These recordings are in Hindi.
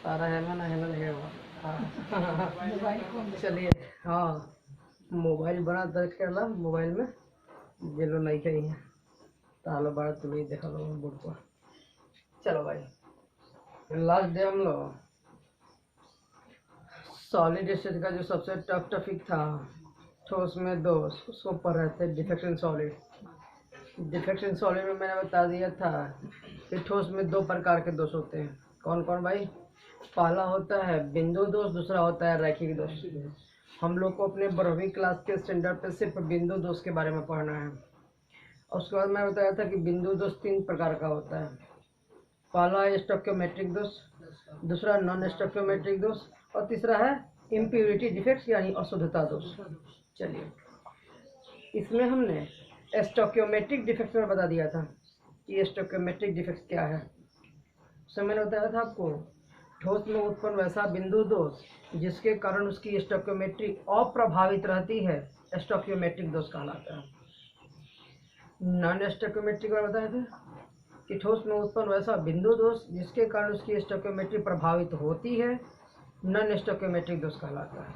तारा है ना लगेगा। हाँ चलिए। हाँ मोबाइल बड़ा दर्ज करला मोबाइल में जेलो नहीं कही है तालो बड़ा तुम देखा लो बोर्ड पर। चलो भाई लास्ट डे हम लोग सॉलिड स्टेट का जो सबसे टफ टॉपिक था ठोस में दोष उसको पढ़ रहे थे defect in solid. Defect in solid में मैंने बता दिया था कि ठोस में दो प्रकार के दोष होते हैं। कौन कौन भाई? पहला होता है बिंदु दोष, दूसरा होता है रैखिक दोष। हम लोग को अपने 12वीं क्लास के स्टैंडर्ड पे सिर्फ बिंदु दोष के बारे में पढ़ना है। और उसके बाद मैं बताया था कि बिंदु दोष 3 प्रकार का होता है। पहला है स्टोइकियोमेट्रिक दोष, दूसरा नॉन स्टोइकियोमेट्रिक दोष और तीसरा है इम्प्योरिटी डिफेक्ट्स यानी अशुद्धता दोष। चलिए इसमें हमने स्टोइकियोमेट्रिक डिफेक्ट्स में बता दिया था कि स्टोइकियोमेट्रिक डिफेक्ट्स क्या है। उसमें मैंने बताया था आपको ठोस में उत्पन्न वैसा बिंदु दोष जिसके कारण उसकी स्टोइकियोमेट्री अप्रभावित रहती है स्टोइकियोमेट्रिक दोष कहलाता है। नॉन स्टोइकियोमेट्रिक में बताया था कि ठोस में उत्पन्न वैसा बिंदु दोष जिसके कारण उसकी स्टोइकियोमेट्री प्रभावित होती है नॉन स्टोइकियोमेट्रिक दोष कहलाता है।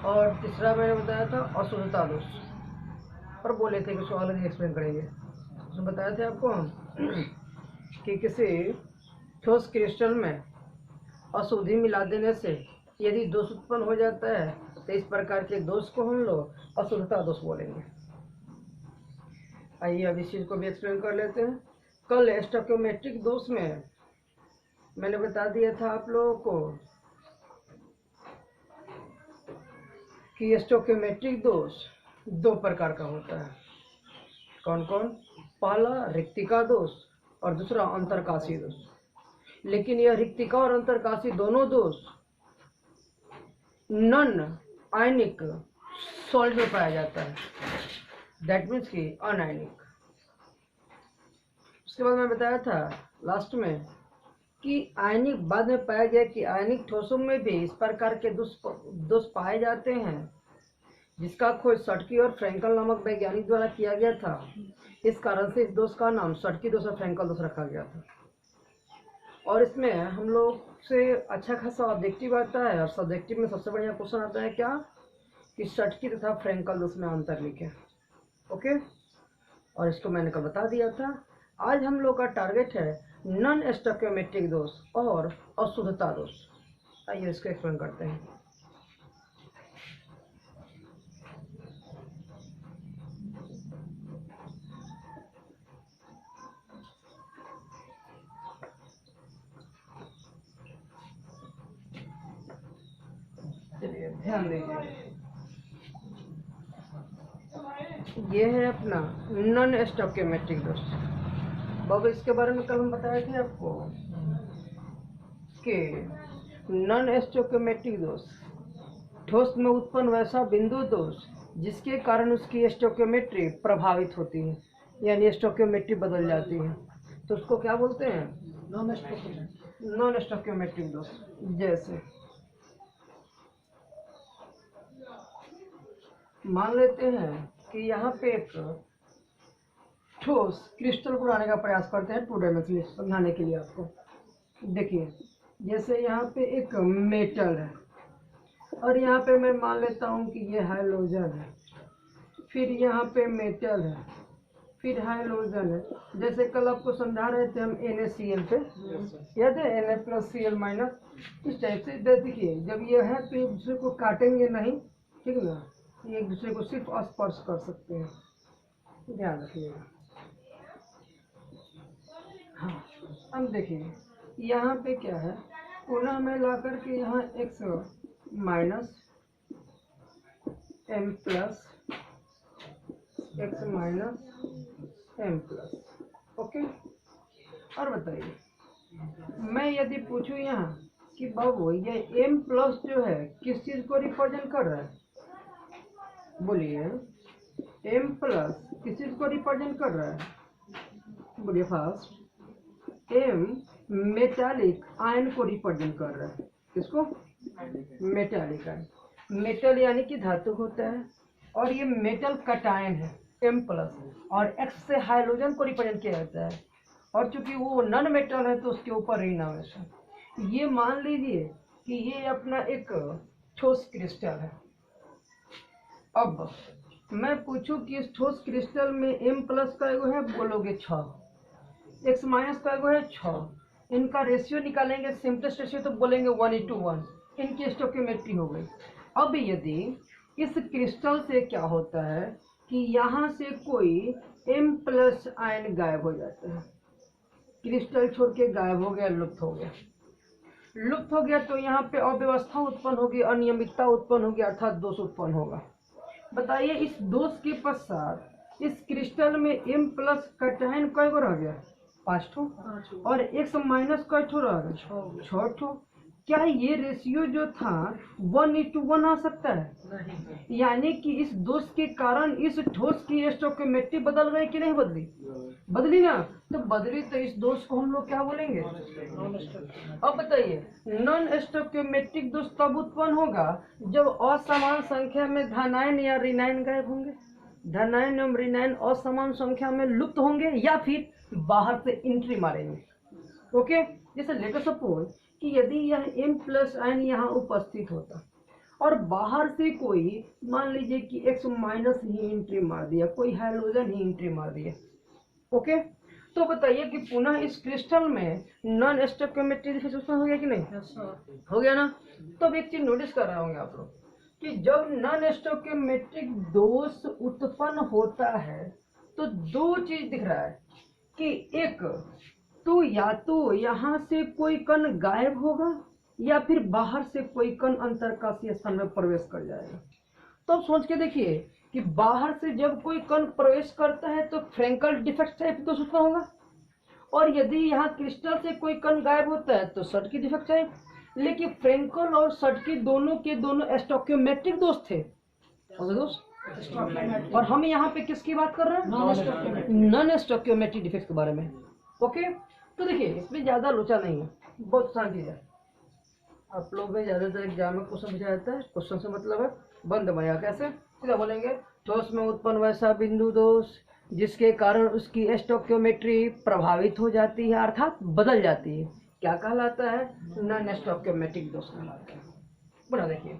और तीसरा मैंने बताया था अशुद्धता दोष, और बोले थे कि उसको अलग एक्सप्लेन करेंगे। उसमें बताया था आपको कि किसी ठोस क्रिस्टल में अशुद्धि मिला देने से यदि दोष उत्पन्न हो जाता है तो इस प्रकार के दोष को हम लोग अशुद्धता दोष बोलेंगे। आइए अब इस चीज़ को भी एक्सप्लेन कर लेते हैं। कल स्टोइकियोमेट्रिक दोष में मैंने बता दिया था आप लोगों को कि स्टोइकियोमेट्रिक दोष दो प्रकार का होता है। कौन कौन? पहला रिक्तिका दोष और दूसरा अंतरकाशी दोष। लेकिन यह रिक्तिका और अंतरकाशी दोनों दोष नॉन आयनिक सॉल्ट में पाया जाता है, दैट मीन्स कि अनायनिक। उसके बाद मैं बताया था लास्ट में कि आयनिक बाद में पाया गया कि आयनिक ठोसों में भी इस प्रकार के दोष पाए जाते हैं जिसका खोज शॉटकी और फ्रैंकल नामक वैज्ञानिक द्वारा किया गया था। इस कारण से इस दोष का नाम शॉटकी दोष और फ्रैंकल दोष रखा गया था। और इसमें हम लोग से अच्छा खासा ऑब्जेक्टिव आता है और सब्जेक्टिव में सबसे बढ़िया क्वेश्चन आता है क्या कि शॉटकी तथा फ्रैंकल दोष में अंतर लिखें। ओके, और इसको मैंने कल बता दिया था। आज हम लोग का टारगेट है नॉन स्टोइकियोमेट्रिक दोष और अशुद्धता दोष। आइए इसको एक्सप्लेन करते हैं। चलिए ध्यान दीजिए, ये है अपना नॉन स्टोइकियोमेट्रिक दोष। बाबू इसके बारे में कल हम बताए थे आपको कि नॉन स्टोइकियोमेट्रिक दोष ठोस में उत्पन्न वैसा बिंदु दोष जिसके कारण उसकी स्टोइकियोमेट्री प्रभावित होती है यानी स्टोइकियोमेट्री बदल जाती है, तो उसको क्या बोलते हैं? नॉन स्टोइकियोमेट्रिक दोष। जैसे मान लेते हैं कि यहाँ पे एक ठोस क्रिस्टल बनाने का प्रयास करते हैं 2 डायमेंशनली समझाने के लिए आपको। देखिए जैसे यहाँ पे एक मेटल है और यहाँ पे मैं मान लेता हूँ कि ये हाइड्रोजन है, फिर यहाँ पे मेटल है, फिर हाइड्रोजन है। जैसे कल आपको समझा रहे थे हम NaCl पे, याद है Na+Cl-। इस टाइप से देखिए जब ये है तो एक दूसरे को काटेंगे नहीं, ठीक ना, एक दूसरे को सिर्फ स्पर्श कर सकते हैं, ध्यान रखिएगा। हाँ अब देखिए यहाँ पे क्या है, पुनः मैं ला करके यहाँ X minus M plus X minus M plus. Okay, और बताइए मैं यदि पूछूं यहाँ कि बाबू ये M प्लस जो है किस चीज़ को रिप्रेजेंट कर रहा है? बोलिए M प्लस किस चीज़ को रिप्रेजेंट कर रहा है? बोलिए फास्ट। M मेटालिक आयन को रिप्रेजेंट कर रहा है। किसको? Metallic ion. मेटल यानी कि धातु होता है और ये मेटल कटायन है M प्लस, और X से हाइड्रोजन को रिप्रेजेंट किया जाता है और चूंकि वो नॉन मेटल है तो उसके ऊपर ऋणावेश। ये मान लीजिए कि ये अपना एक ठोस क्रिस्टल है। अब मैं पूछूं कि इस ठोस क्रिस्टल में M प्लस का एगो है, बोलोगे 6, X माइनस का एगो है 6, इनका रेशियो निकालेंगे सिंपलेस्ट रेशियो तो बोलेंगे 1:1, इनकी स्टोकियोमेट्री हो गई। अब यदि इस क्रिस्टल से क्या होता है कि यहाँ से कोई M प्लस आयन गायब हो जाता है, क्रिस्टल छोड़ के गायब हो गया, लुप्त हो गया, लुप्त हो गया, तो यहाँ पे अव्यवस्था उत्पन्न होगी, अनियमितता उत्पन्न होगी, अर्थात दोष उत्पन्न होगा। बताइए इस दोष के पश्चात इस क्रिस्टल में M प्लस कैटायन कई गो रह गया, 5 ठो, और X माइनस कई ठो रह गया, 6 ठो। क्या ये रेशियो जो था 1:1 आ सकता है? नहीं। यानी कि इस दोष के कारण इस ठोस की स्टोकियोमेट्री बदल गई कि नहीं बदली? बदली ना, तो बदली तो इस दोष को हम लोग क्या बोलेंगे? अब बताइए नॉन स्टोकियोमेट्रिक दोष तब उत्पन्न होगा जब असमान संख्या में धनायन या ऋणायन गायब होंगे, धनायन एवं ऋणायन असमान संख्या में लुप्त होंगे या फिर बाहर से एंट्री मारेंगे। ओके, जैसे लेटर सपोज कि यदि यह M प्लस आयन यहाँ उपस्थित होता और बाहर से कोई मान लीजिए कि X माइनस ही एंट्री मार दिया, कोई हाइड्रोजन ही एंट्री मार दिया। ओके, तो बताइए कि पुनः इस क्रिस्टल में नॉन स्टोकियोमेट्रिक डिफेक्शन हो गया कि नहीं? हो गया ना। तो अब एक चीज नोटिस कर रहे होंगे आप लोग कि जब नॉन स्टोकियोमेट्रिक दोष उत्पन्न होता है तो दो चीज दिख रहा है कि एक तो या तो यहाँ से कोई कण गायब होगा या फिर बाहर से कोई कण अंतरकाशीय स्थान में प्रवेश कर जाएगा। तो अब सोच के देखिए कि बाहर से जब कोई कण प्रवेश करता है तो फ्रेंकल डिफेक्ट टाइप दोष उत्पन्न होगा, और यदि यहाँ क्रिस्टल से कोई कण गायब होता है तो सटकी डिफेक्ट टाइप। लेकिन फ्रेंकल और सटकी दोनों के दोनों स्टोकियोमेट्रिक दोष थे, और हम यहाँ पे किसकी बात कर रहे हैं? नॉन स्टोकियोमेट्रिक डिफेक्ट के बारे में। ओके, तो देखिए इसमें ज्यादा लोचा नहीं है, बहुत शांति है। आप लोग में ज्यादातर एग्जाम में क्वेश्चन पूछा जाता है, क्वेश्चन से मतलब है बंद माया। कैसे? सीधा बोलेंगे ठोस में उत्पन्न वैसा बिंदु दोष जिसके कारण उसकी स्टोकियोमेट्री प्रभावित हो जाती है, अर्थात बदल जाती है, क्या कहलाता है? नॉन स्टोकियोमेट्रिक दोष कहलाता है। बना देखिए,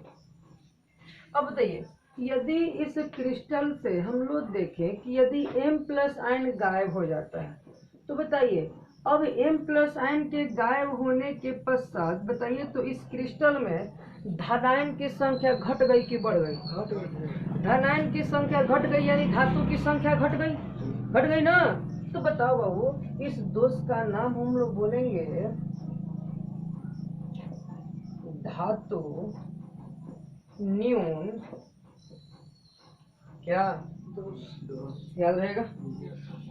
अब बताइए यदि इस क्रिस्टल से हम लोग देखें कि यदि M प्लस आयन गायब हो जाता है तो बताइए अब M प्लस आयन के गायब होने के पश्चात बताइए तो इस क्रिस्टल में धनायन की संख्या घट गई कि बढ़ गई? घट गई। धनायन की संख्या घट गई यानी धातु की संख्या घट गई, घट गई ना। तो बताओ बाबू इस दोष का नाम हम लोग बोलेंगे धातु न्यून क्या याद रहेगा।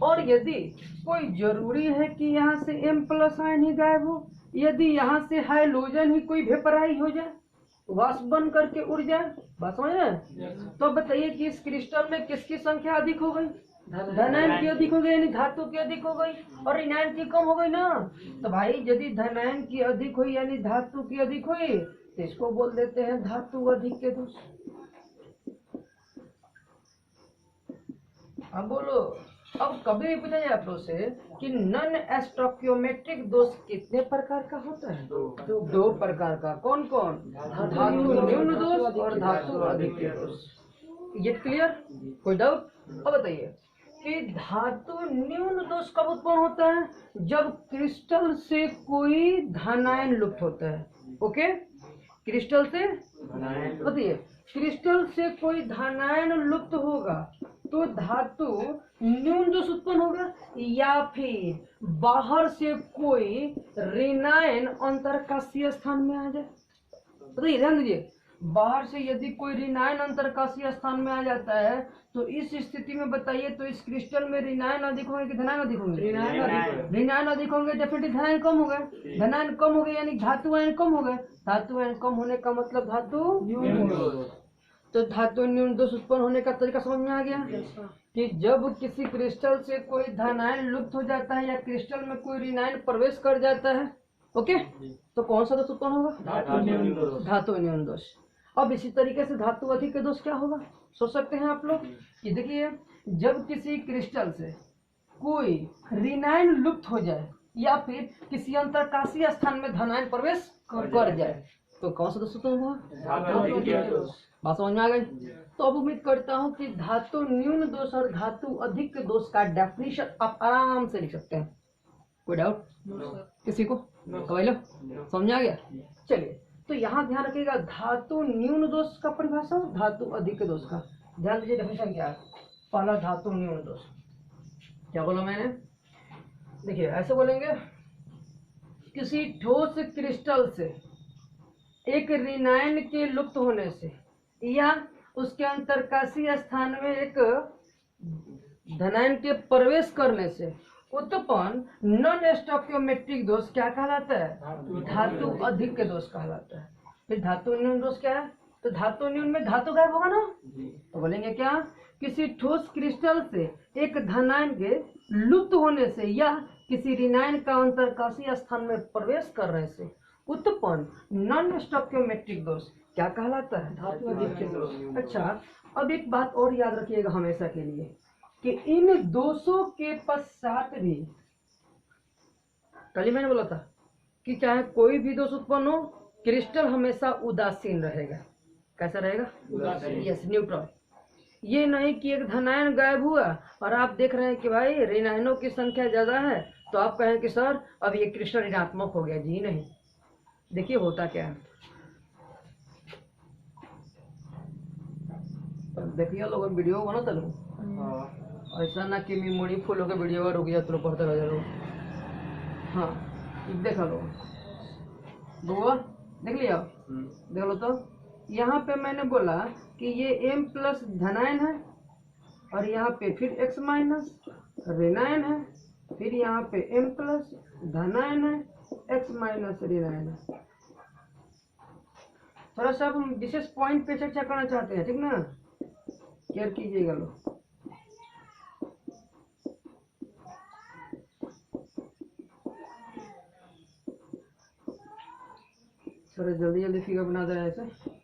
और यदि कोई जरूरी है कि यहाँ से M प्लस आयन ही गायब हो, यदि यहाँ से हाइड्रोजन ही कोई वेपराइज हो जाए, वाष्प बन करके उड़ जाए, बात समझ रहे हैं? तो बताइए कि इस क्रिस्टल में किसकी संख्या अधिक हो गई? धनायन की अधिक हो गई यानी धातु की अधिक हो गई, और ऋणायन की कम हो गई ना। तो भाई यदि धनायन की अधिक हुई यानी धातु की अधिक हुई तो इसको बोल देते हैं धातु अधिक के दोष। अब बोलो, अब कभी भी पूछा जाए आप लोग से कि नॉन स्टोकियोमेट्रिक दोष कितने प्रकार का होता है? दो प्रकार का। कौन कौन? धातु न्यून दोष और धातु अधिक के दोष। ये क्लियर? कोई डाउट? अब बताइए कि धातु न्यून दोष कब उत्पन्न होता है? जब क्रिस्टल से कोई धनायन लुप्त होता है। ओके, क्रिस्टल से बताइए क्रिस्टल से कोई धनायन लुप्त होगा तो धातु न्यून दोष उत्पन्न होगा, या फिर बाहर से कोई ऋणायन अंतरकाशीय स्थान में आ जाए। बताइए, ध्यान दीजिए, बाहर से यदि कोई ऋणायन अंतरकाशीय स्थान में आ जाता है तो इस स्थिति में बताइए तो इस क्रिस्टल में ऋणायन अधिक होंगे कि धनायन अधिक होंगे? ऋणायन अधिक होंगे, डेफिनेटली धनायन कम हो गए। धनायन कम हो गए यानी धातु आयन कम हो गए। धातु आयन कम होने का मतलब धातु न्यून दोष। तो धातु न्यून दोष उत्पन्न होने का तरीका समझ में आ गया कि जब किसी क्रिस्टल से कोई धनायन लुप्त हो जाता है या क्रिस्टल में कोई ऋणायन प्रवेश कर जाता है, ओके, तो कौन सा दोष उत्पन्न होगा? धातु न्यून दोष। अब इसी तरीके से धातु अधिक के दोष क्या होगा सोच सकते हैं आप लोग कि देखिए जब किसी क्रिस्टल से कोई ऋणायन लुप्त हो जाए या फिर किसी अंतरकाशीय स्थान में धनायन प्रवेश कर जाए तो कौन सा दोष उत्पन्न हुआ? बात समझ में आ गई? तो अब उम्मीद करता हूँ कि धातु न्यून दोष और धातु अधिक दोष का डेफिनेशन आप आराम से लिख सकते हैं। कोई डाउट किसी को? लो समझ आ गया? चलिए, तो यहाँ ध्यान रखिएगा, धातु न्यून दोष का परिभाषा, धातु अधिक दोष का। ध्यान दीजिए डेफिनेशन क्या है। पहला धातु न्यून दोष, क्या बोला मैंने? देखिए ऐसे बोलेंगे, किसी ठोस क्रिस्टल से एक ऋणायन के लुप्त होने से या उसके अंतरकाशीय स्थान में एक धनायन के प्रवेश करने से उत्पन्न नॉन स्टोइकियोमेट्रिक दोष क्या कहलाता है? धातु अधिक के दोष कहलाता है। फिर धातु न्यून दोष क्या है? तो धातु न्यून में धातु गायब होगा ना, तो बोलेंगे क्या? किसी ठोस क्रिस्टल से एक धनायन के लुप्त होने से या किसी ऋणायन का अंतरकाशीय स्थान में प्रवेश करने से उत्पन्न नॉन स्टोइकियोमेट्रिक दोष क्या कहलाता है? धातु अधिक के दोष। अच्छा, अब एक बात और याद रखिएगा हमेशा के लिए कि इन दोषों के पश्चात भी, कल ही मैंने बोला था कि चाहे कोई भी दोष उत्पन्न हो, क्रिस्टल हमेशा उदासीन रहेगा। कैसा रहेगा? उदासीन। Yes, neutral. ये नहीं कि एक धनायन गायब हुआ और आप देख रहे हैं कि भाई ऋणायनों की संख्या ज्यादा है तो आप कहें कि सर अब ये क्रिस्टल ऋणात्मक हो गया। जी नहीं, देखिए होता क्या है। देखिए लोग वीडियो बना तलू, ऐसा ना कि मेमोरी फुल होकर वीडियो रुक जाए तो पढ़ते रह जाओ। हाँ देखा लो, बुआ देख लिया, देख लो। तो यहाँ पे मैंने बोला कि ये m प्लस धनायन है और यहाँ पे फिर x माइनस ऋणायन है, फिर यहाँ पे m प्लस धनायन है, x माइनस ऋणायन है। थोड़ा सा हम विशेष पॉइंट पे चर्चा करना चाहते हैं, ठीक ना? केयर कीजिएगा लोग। थोड़ा जल्दी जल्दी फिगर बना दे ऐसे।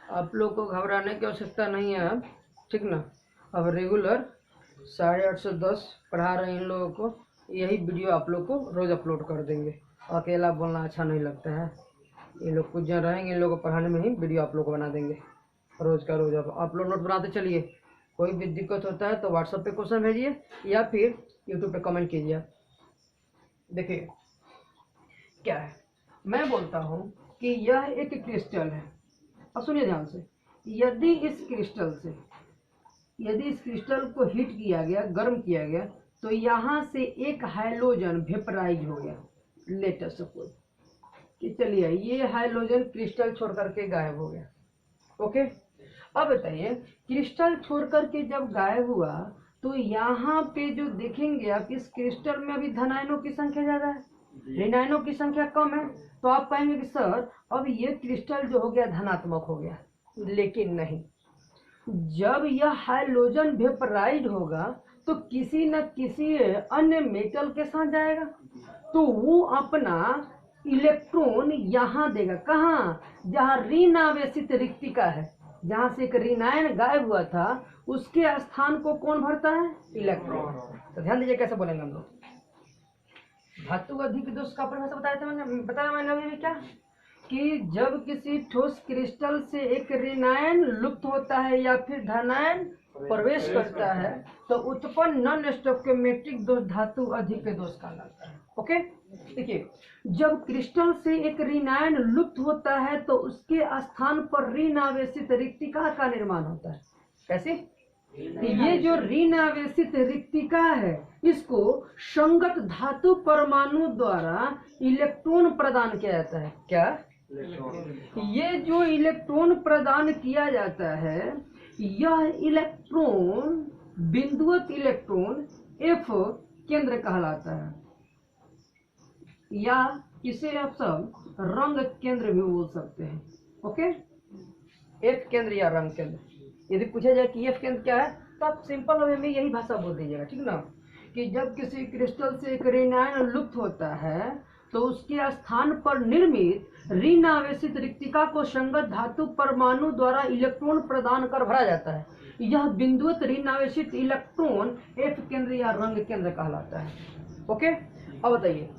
आप लोग को घबराने की आवश्यकता नहीं है, ठीक ना? अब रेगुलर 8:30 से 10 पढ़ा रहे हैं इन लोगों को। यही वीडियो आप लोग को रोज अपलोड कर देंगे। अकेला बोलना अच्छा नहीं लगता है, ये लोग कुछ जन रहेंगे, इन लोगों को पढ़ाने में ही वीडियो आप लोग को बना देंगे रोज का रोज। आप लोग नोट बनाते चलिए। कोई भी दिक्कत होता है तो व्हाट्सएप पे क्वेश्चन भेजिए या फिर यूट्यूब पे कमेंट कीजिए। देखिए क्या है, मैं बोलता हूँ कि यह एक क्रिस्टल है। अब सुनिए ध्यान से, यदि इस क्रिस्टल को हीट किया गया, गर्म किया गया, तो यहाँ से एक हाइड्रोजन वेपराइज हो गया। लेट अस सपोज कि चलिए ये हाइड्रोजन क्रिस्टल छोड़ करके गायब हो गया। ओके, अब बताइए क्रिस्टल छोड़ करके जब गायब हुआ तो यहाँ पे जो देखेंगे आप, इस क्रिस्टल में अभी धनायनों की संख्या ज्यादा है, ऋणायनों की संख्या कम है। तो आप कहेंगे कि सर अब ये क्रिस्टल जो हो गया धनात्मक हो गया। लेकिन नहीं, जब यह हाइड्रोजन वेपराइज होगा तो किसी न किसी अन्य मेटल के साथ जाएगा, तो वो अपना इलेक्ट्रॉन यहाँ देगा। कहाँ? जहाँ ऋण आवेशित रिक्तिका है, जहाँ से एक ऋणायन गायब हुआ था, उसके स्थान को कौन भरता है? इलेक्ट्रॉन। तो ध्यान दीजिए कैसे बोलेंगे हम लोग। धातु अधिक दोष का परिभाषा बताया मैंने अभी भी क्या, कि जब किसी ठोस क्रिस्टल से एक ऋणायन लुप्त होता है या फिर धनायन प्रवेश करता है तो उत्पन्न नॉन स्टोइकियोमेट्रिक दोष धातु अधिक दोष कहलाता है। ओके, देखिए जब क्रिस्टल से एक ऋणायन लुप्त होता है तो उसके स्थान पर ऋण आवेशित रिक्तिका का निर्माण होता है। कैसे? ये जो ऋण आवेशित रिक्तिका है, इसको संगत धातु परमाणु द्वारा इलेक्ट्रॉन प्रदान किया जाता है। क्या? ये जो इलेक्ट्रॉन प्रदान किया जाता है, यह इलेक्ट्रॉन बिंदुवत इलेक्ट्रॉन F केंद्र कहलाता है, या इसे आप सब रंग केंद्र भी बोल सकते हैं। ओके, F केंद्र या रंग केंद्र। यदि पूछा जाए कि F केंद्र क्या है तो आप सिंपल वे में यही भाषा बोल दीजिएगा, ठीक ना? कि जब किसी क्रिस्टल से एक ऋणायन लुप्त होता है तो उसके स्थान पर निर्मित ऋण आवेशित रिक्तिका को संगत धातु परमाणु द्वारा इलेक्ट्रॉन प्रदान कर भरा जाता है। यह बिंदुवत ऋण आवेशित इलेक्ट्रॉन एफ केंद्र या रंग केंद्र कहलाता है। ओके, अब बताइए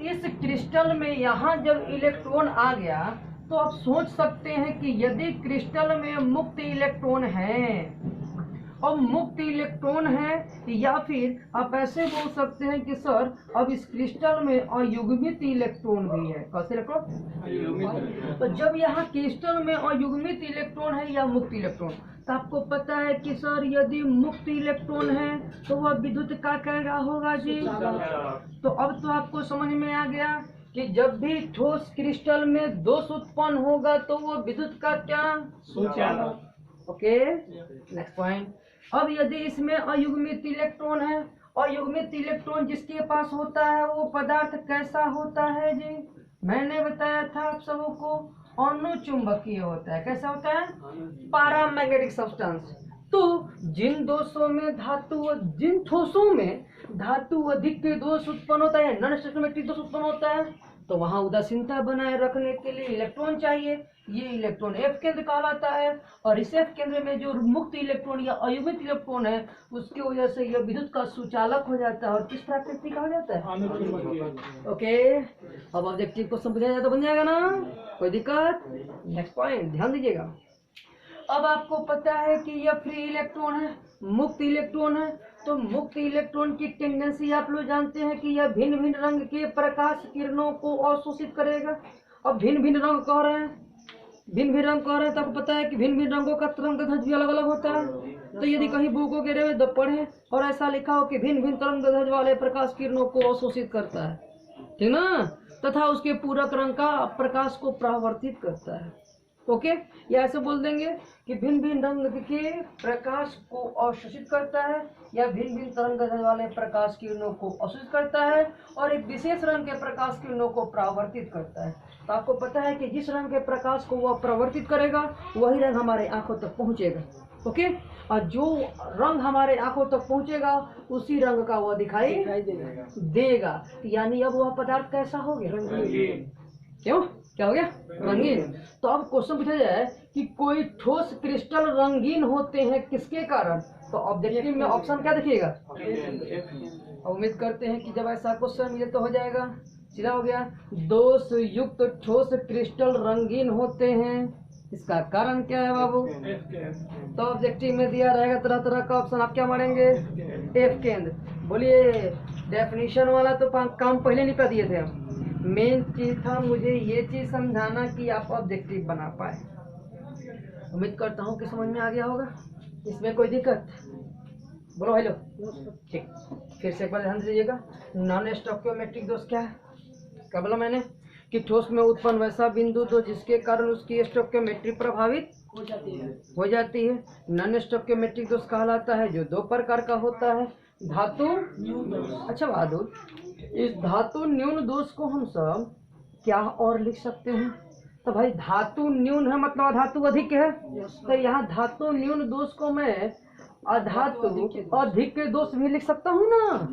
इस क्रिस्टल में यहाँ जब इलेक्ट्रॉन आ गया तो आप सोच सकते हैं कि यदि क्रिस्टल में मुक्त इलेक्ट्रॉन है और मुक्त इलेक्ट्रॉन है, या फिर आप ऐसे बोल सकते हैं कि सर अब इस क्रिस्टल में अयुग्मित इलेक्ट्रॉन भी है। कैसे इलेक्ट्रॉन? तो जब यहाँ क्रिस्टल में अयुग्मित इलेक्ट्रॉन है या मुक्त इलेक्ट्रॉन, तो आपको पता है कि सर यदि मुक्त इलेक्ट्रॉन है तो वह विद्युत का क्या होगा जी। तो अब तो आपको समझ में आ गया कि जब भी ठोस क्रिस्टल में दोष उत्पन्न होगा तो वो विद्युत का क्या सूचक। Okay, next point. अब यदि इसमें अयुग्मित इलेक्ट्रॉन है, अयुग्मित इलेक्ट्रॉन जिसके पास होता है वो पदार्थ कैसा होता है जी? मैंने बताया था आप सबों को अनुचुंबकीय होता है। कैसा होता है? Paramagnetic substance. तो जिन दोषों में धातु, जिन ठोसों में धातु अधिक के दोष उत्पन्न होता है, नॉन स्टेटोमेट्रिक दोष उत्पन्न होता है, तो वहां उदासीनता बनाए रखने के लिए इलेक्ट्रॉन चाहिए। ये इलेक्ट्रॉन एफ केंद्र कहलाता है। और इस एफ केंद्र में जो मुक्त इलेक्ट्रॉन या अयुग्मित इलेक्ट्रॉन है उसकी वजह से यह विद्युत का सुचालक हो जाता है और किस प्रकृति का हो जाता है। ओके, अब ऑब्जेक्टिव को समझा जाए तो बन जाएगा ना, कोई दिक्कत? नेक्स्ट पॉइंट ध्यान दीजिएगा। अब आपको पता है कि यह फ्री इलेक्ट्रॉन है, मुक्त इलेक्ट्रॉन है। तो मुक्त इलेक्ट्रॉन की टेंडेंसी आप लोग जानते हैं कि यह भिन्न भिन्न रंग के प्रकाश किरणों को अवशोषित करेगा। अब भिन्न भिन्न रंग कह रहे हैं, भिन्न भिन्न रंग कह रहे हैं, तो आपको पता है कि भिन्न भिन्न रंगों का तरंग दैर्ध्य भी अलग अलग होता है। तो यदि कहीं बुकों के में पढ़े और ऐसा लिखा हो कि भिन्न भिन्न तरंग दैर्ध्य वाले प्रकाश किरणों को अवशोषित करता है, ठीक ना, तथा उसके पूरक रंग का प्रकाश को परावर्तित करता है। ओके, या ऐसे बोल देंगे कि भिन्न भिन्न रंग के प्रकाश को अवशोषित करता है या भिन्न भिन्न तरंग दैर्ध्य वाले प्रकाश किरणों को अवशोषित करता है और एक विशेष रंग के प्रकाश किरणों को परावर्तित करता है। तो आपको पता है कि जिस रंग के प्रकाश को वह परावर्तित करेगा वही रंग हमारे आंखों तक पहुंचेगा। ओके, और जो रंग हमारे आंखों तक पहुंचेगा उसी रंग का वह दिखाई देगा। यानी अब वह पदार्थ कैसा हो गया? रंगीन। क्यों, क्या हो गया? रंगीन। तो अब क्वेश्चन पूछा जाए कि कोई ठोस क्रिस्टल रंगीन होते हैं किसके कारण, तो ऑब्जेक्टिव में ऑप्शन क्या देखिएगा? उम्मीद करते हैं कि जब ऐसा क्वेश्चन मिले तो हो जाएगा। सीधा हो गया, दोष युक्त ठोस क्रिस्टल रंगीन होते हैं, इसका कारण क्या है बाबू? तो ऑब्जेक्टिव में दिया रहेगा तरह तरह का ऑप्शन, आप क्या मारेंगे? एफ केंद्र। बोलिए, डेफिनेशन वाला तो काम पहले नहीं कर दिए थे हम। मेन चीज था मुझे ये चीज समझाना कि आप ऑब्जेक्टिव बना पाए। उम्मीद करता हूँ कि समझ में आ गया होगा। इसमें कोई दिक्कत? बोलो हेलो। ठीक, फिर से एक बार ध्यान दीजिएगा। नॉन स्टोइकियोमेट्रिक दोष क्या है? क्या बोला मैंने कि ठोस में उत्पन्न वैसा बिंदु दो जिसके कारण उसकी स्टोइकियोमेट्री प्रभावित हो जाती है। नॉन स्टोइकियोमेट्रिक दोष कहलाता है जो दो प्रकार का होता है। धातु न्यून दोष। अच्छा बहादुर, इस धातु न्यून दोष को हम सब क्या और लिख सकते हैं? तो भाई धातु न्यून है मतलब धातु अधिक है। तो यहाँ धातु न्यून दोष को मैं अधातु अधिक के दोष भी लिख सकता हूँ ना।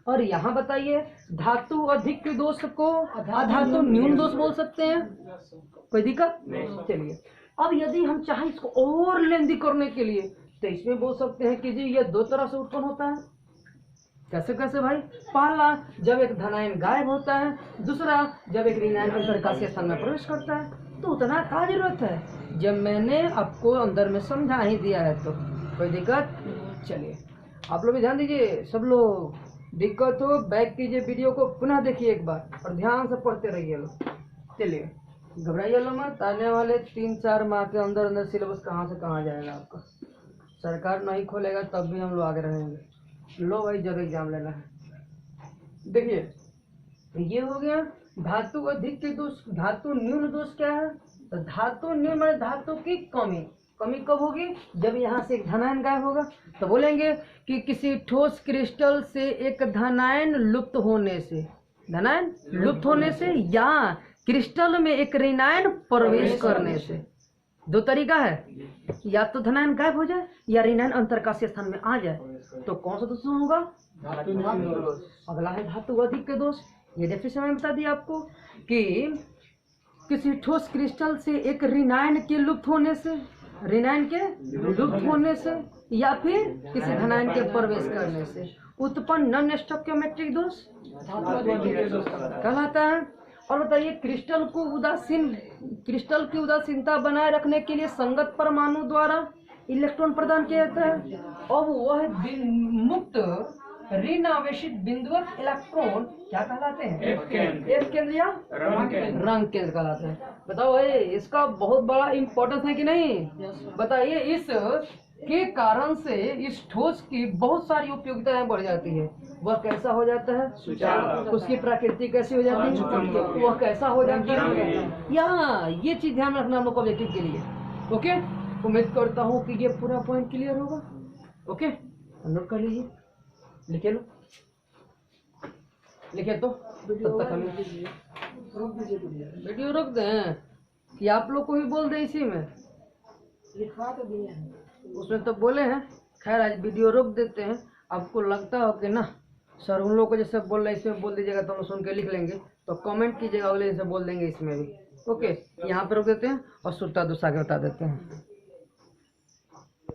और यहाँ बताइए धातु अधिक के दोष को अधातु न्यून दोष बोल सकते हैं, कोई दिक्कत? चलिए, अब यदि हम चाहें इसको और लेंदी करने के लिए तो इसमें बोल सकते हैं कि जी ये दो तरह से उत्पन्न होता है। कैसे कैसे भाई? पहला जब एक धनायन गायब होता है, दूसरा जब एक ऋणायन अंतरकाशीय स्थान में प्रवेश करता है। तो उतना क्या जरूरत है, जब मैंने आपको अंदर में समझा ही दिया है तो कोई दिक्कत? चलिए आप लोग भी ध्यान दीजिए, सब लोग दिक्कत हो बैक कीजिए, वीडियो को पुनः देखिए एक बार और ध्यान से पढ़ते रहिए लोग। चलिए घबराइए लो मत, आने वाले 3-4 माह के अंदर अंदर सिलेबस कहाँ से कहाँ जाएगा आपका। सरकार नहीं खोलेगा तब भी हम लोग आगे रहेंगे। लो भाई जब एग्जाम लेना है। देखिए ये हो गया धातु अधिक के दोष। धातु न्यून दोष क्या है? तो धातु न्यून माने धातु की कमी। कमी कब होगी? जब यहाँ से एक धनायन गायब होगा। तो बोलेंगे कि किसी ठोस क्रिस्टल से एक धनायन लुप्त होने से, धनायन लुप्त होने से या क्रिस्टल में एक ऋणायन प्रवेश करने से। दो तरीका है, या तो धनायन गायब हो जाए या ऋणायन अंतरकाशीय स्थान में आ जाए। तो कौन सा दोष होगा? अगला है धातु अधिक के दोष। ये डेफिनेशन मैंने बता दिया आपको कि किसी ठोस क्रिस्टल से एक रिनायन के लुप्त होने से, रिनायन के लुप्त होने से या फिर किसी धनायन के प्रवेश करने से उत्पन्न नॉन स्टोइकियोमेट्रिक दोष कहलाता है। और बताइए क्रिस्टल की उदासीनता बनाए रखने के लिए संगत परमाणु द्वारा इलेक्ट्रॉन प्रदान किया जाता है। अब वह मुक्त ऋण आवेशित बिंदुवत इलेक्ट्रॉन क्या कहलाते हैं? एफ केंद्र या रंग केंद्र कहलाते हैं। बताओ भाई इसका बहुत बड़ा इम्पोर्टेंस है कि नहीं? बताइए इस के कारण से इस ठोस की बहुत सारी उपयोगिताएं बढ़ जाती है। वह कैसा हो जाता है? उसकी प्रकृति कैसी हो जाती है? वह कैसा हो जाता है? यहाँ ये चीज ध्यान रखना हम लोग ऑब्जेक्टिव के लिए। ओके, उम्मीद करता हूँ कि ये पूरा पॉइंट क्लियर होगा। ओके, नोट कर लीजिए, लिखे लो, लिखे तो तब तक हमें वीडियो रोक दें कि आप लोग को भी बोल दें इसी में, लिखवा तो दिए हैं उसमें तो बोले हैं। खैर आज वीडियो रोक देते हैं। आपको लगता हो कि ना सर उन लोग को जैसे बोल रहे हैं इसमें बोल दीजिएगा तो हम सुन के लिख लेंगे, तो कमेंट कीजिएगा, अगले जैसे बोल देंगे इसमें भी। ओके, यहाँ पे रोक देते हैं और सुट्टा दूसरा के बता देते हैं।